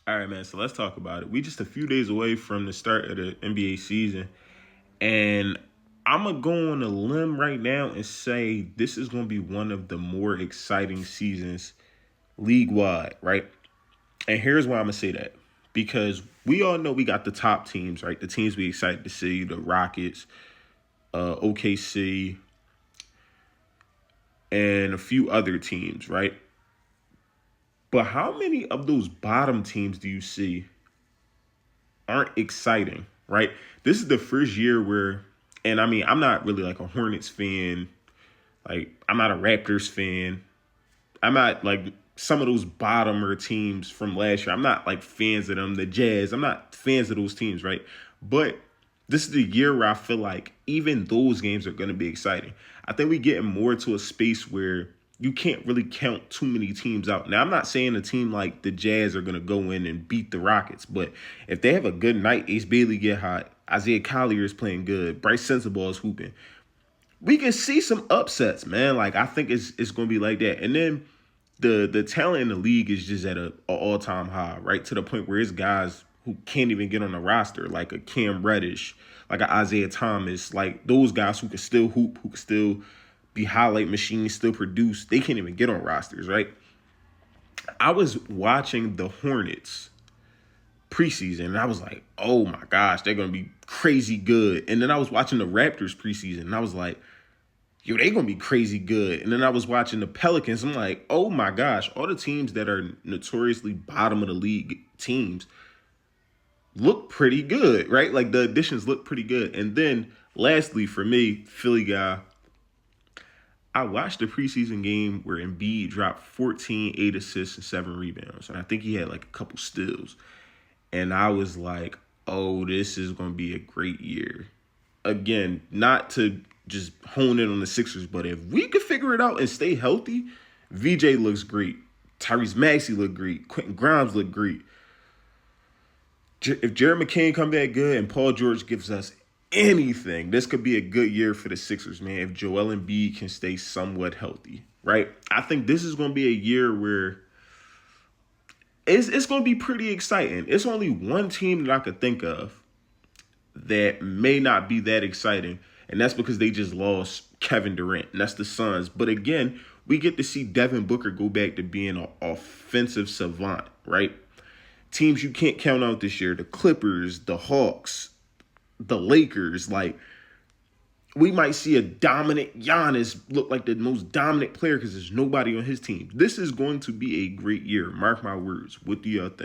All right, man. So let's talk about it. We just a few days away from the start of the NBA season, and I'm gonna go on a limb right now and say this is gonna be one of the more exciting seasons league wide, right? And here's why I'm gonna say that because we all know we got the top teams, right? The teams we excited to see: the Rockets, OKC, and a few other teams, right? But how many of those bottom teams do you see aren't exciting, right? This is the first year where, and I mean, I'm not really like a Hornets fan. Like, I'm not a Raptors fan. I'm not like some of those bottomer teams from last year. I'm not like fans of them, the Jazz. I'm not fans of those teams, right? But this is the year where I feel like even those games are going to be exciting. I think we getting more to a space where you can't really count too many teams out. Now, I'm not saying a team like the Jazz are going to go in and beat the Rockets, but if they have a good night, Ace Bailey get hot, Isaiah Collier is playing good, Bryce Sensabaugh is hooping, we can see some upsets, man. Like I think it's going to be like that. And then the talent in the league is just at a all time high, right? To the point where it's guys who can't even get on the roster, like a Cam Reddish, like an Isaiah Thomas, like those guys who can still hoop, who can still be highlight machines, still produce. They can't even get on rosters, right? I was watching the Hornets preseason and I was like, oh my gosh, they're gonna be crazy good. And then I was watching the Raptors preseason and I was like, yo, they gonna be crazy good. And then I was watching the Pelicans. I'm like, oh my gosh, all the teams that are notoriously bottom of the league teams look pretty good, right? Like the additions look pretty good. And then lastly, for me, Philly guy, I watched the preseason game where Embiid dropped 14, 8 assists, and 7 rebounds. And I think he had like a couple steals. And I was like, oh, this is going to be a great year. Again, not to just hone in on the Sixers, but if we could figure it out and stay healthy, VJ looks great. Tyrese Maxey looked great. Quentin Grimes looked great. If Jared McCain come back good and Paul George gives us anything, this could be a good year for the Sixers, man. If Joel Embiid can stay somewhat healthy, right? I think this is going to be a year where it's going to be pretty exciting. It's only one team that I could think of that may not be that exciting, and that's because they just lost Kevin Durant, and that's the Suns. But again, we get to see Devin Booker go back to being an offensive savant, right? Teams you can't count out this year, the Clippers, the Hawks, the Lakers, like we might see a dominant Giannis look like the most dominant player because there's nobody on his team. This is going to be a great year. Mark my words. What do y'all think?